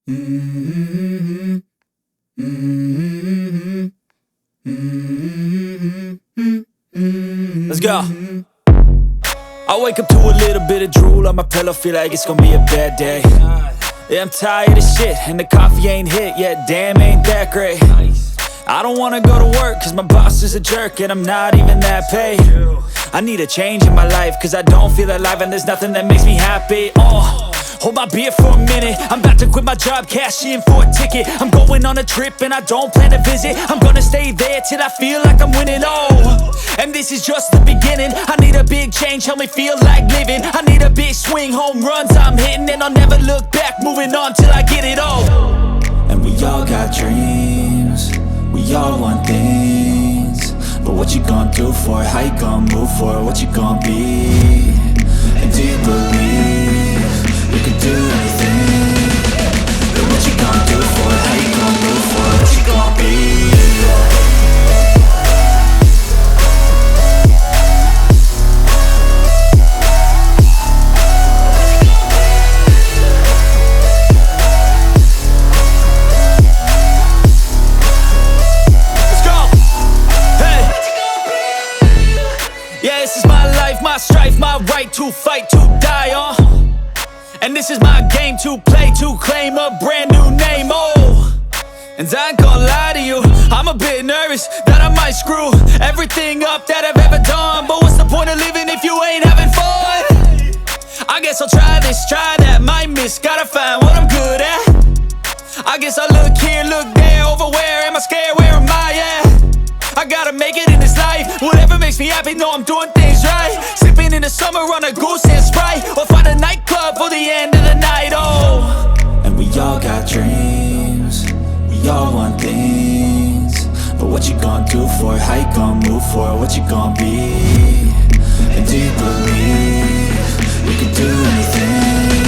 Mm-hmm. Mm-hmm. Mm-hmm. Let's go. I wake up to a little bit of drool on my pillow, feel like it's gonna be a bad day. Yeah, I'm tired of shit, and the coffee ain't hit yet, damn, ain't that great. I don't wanna go to work, cause my boss is a jerk, and I'm not even that paid. I need a change in my life, cause I don't feel alive, and there's nothing that makes me happy. Hold my beer for a minute, I'm about to quit my job, cash in for a ticket. I'm going on a trip and I don't plan to visit. I'm gonna stay there till I feel like I'm winning, and this is just the beginning. I need a big change, help me feel like living. I need a big swing, home runs I'm hitting, and I'll never look back, moving on till I get it all. And we all got dreams, we all want things, but what you gonna do for it? How you gonna move for it? What you gonna be? And do you believe you can do anything? But what you gonna do for it? How you gonna move for it? What you gonna be? My strife, my right to fight, to die on. And this is my game to play, to claim a brand new name, And I ain't gonna lie to you, I'm a bit nervous that I might screw everything up that I've ever done. But what's the point of living if you ain't having fun? I guess I'll try this, try that, might miss, gotta find what I'm good at. I guess I look here, look there, over where am I scared, where am I at? I gotta make it in this life, whatever makes me happy, know I'm doing things right. Sipping in the summer on a goose and Sprite, or find a nightclub for the end of the night, And we all got dreams, we all want things, but what you gonna do for it? How you gonna move for it? What you gonna be? And do you believe you can do anything?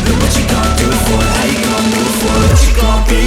But what you gonna do for it? How you gonna move for it? What you gonna be?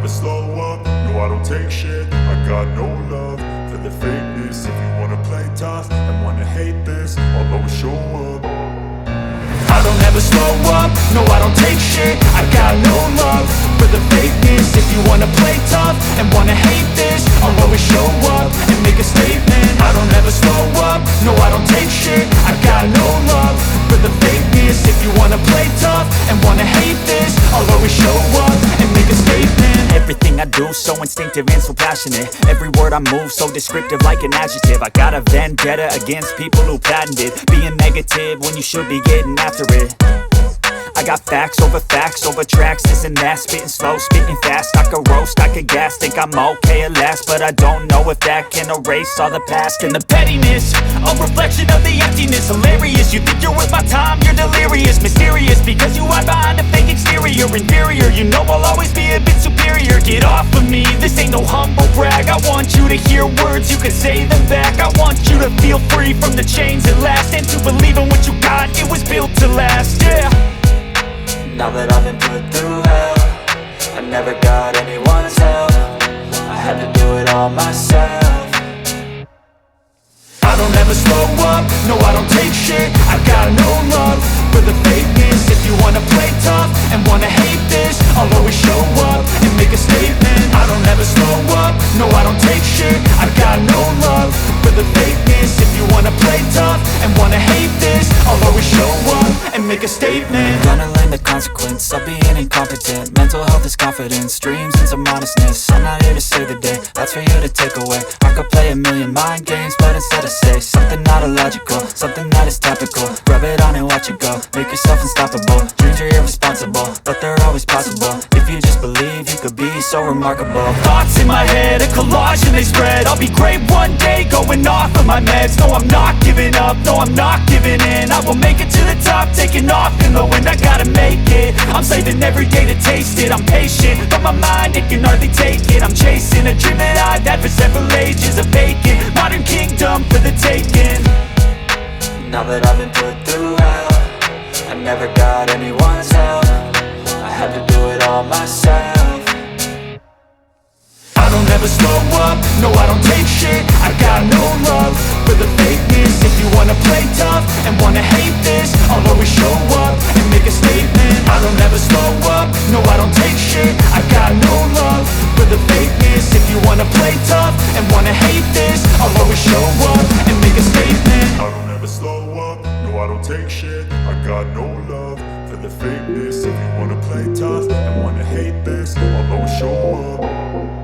never slow up, no I don't take shit. I got no love for the fakeness. If you wanna play tough and wanna hate this, I'll always show up. I don't ever slow up, no I don't take shit. I got no love for the fakeness. If you wanna play tough and wanna hate this, I'll always show up and make a statement. I don't ever slow up, no I don't take shit. I got no love for the fakeness. If you wanna play tough and wanna hate this, I'll always show up and make a statement. Everything I do so instinctive and so passionate. Every word I move so descriptive like an adjective. I got a vendetta against people who patented being negative when you should be getting after it. I got facts over tracks, this and that. Spitting slow, spitting fast. I could roast, I could gas. Think I'm okay at last, but I don't know if that can erase all the past. And the pettiness, a reflection of the emptiness. Hilarious, you think you're worth my time, you're delirious. Mysterious, because you hide behind a fake exterior. Inferior, you know I'll always be a bit superior. Get off of me, this ain't no humble brag. I want you to hear words, you can say them back. I want you to feel free from the chains at last, and to believe in what you got, it was built to last, yeah. Now that I've been put through hell, I never got anyone's help. I had to do it all myself. I don't ever slow up, no I don't take shit. I got no love for the fakeness. If you wanna play tough and wanna hate this, I'll always show up and make a statement. I don't ever slow up, no I don't take shit. I got no love for the fakeness. If you wanna play tough and wanna hate this, I'll always show up and make a statement. Gonna learn the consequence of being incompetent. Mental health is confidence, dreams and some modestness. I'm not here to save the day, that's for you to take away. I could play a million mind games, but instead I say something not illogical, something that is topical. Rub it on and watch it go, make yourself unstoppable. Dreams are irresponsible, but they're always possible. If you just believe, you could be so remarkable. Thoughts in my head, a collage and they spread. I'll be great one day, going off of my meds. No, I'm not giving up, no, I'm not giving in. I will make it to the top, taking off in the wind. I gotta make it, I'm saving every day to taste it. I'm patient, but my mind, it can hardly take it. I'm chasing a dream that I've had for several ages. A vacant, modern kingdom for the taking. Now that I've been put through hell, I never got anyone's help. I had to do it all myself. I don't ever slow up, no I don't take shit. I got no love for the fakeness. If you wanna play tough and wanna hate this, I'll always show up and make a statement. I don't ever slow up, no I don't take shit. I got no love for the fakeness. If you wanna play tough and wanna hate this, I'll always show up and make a statement. I don't ever slow up, no I don't take shit. I got no love for the fakeness. If you wanna play tough and wanna hate this, I'll always show up.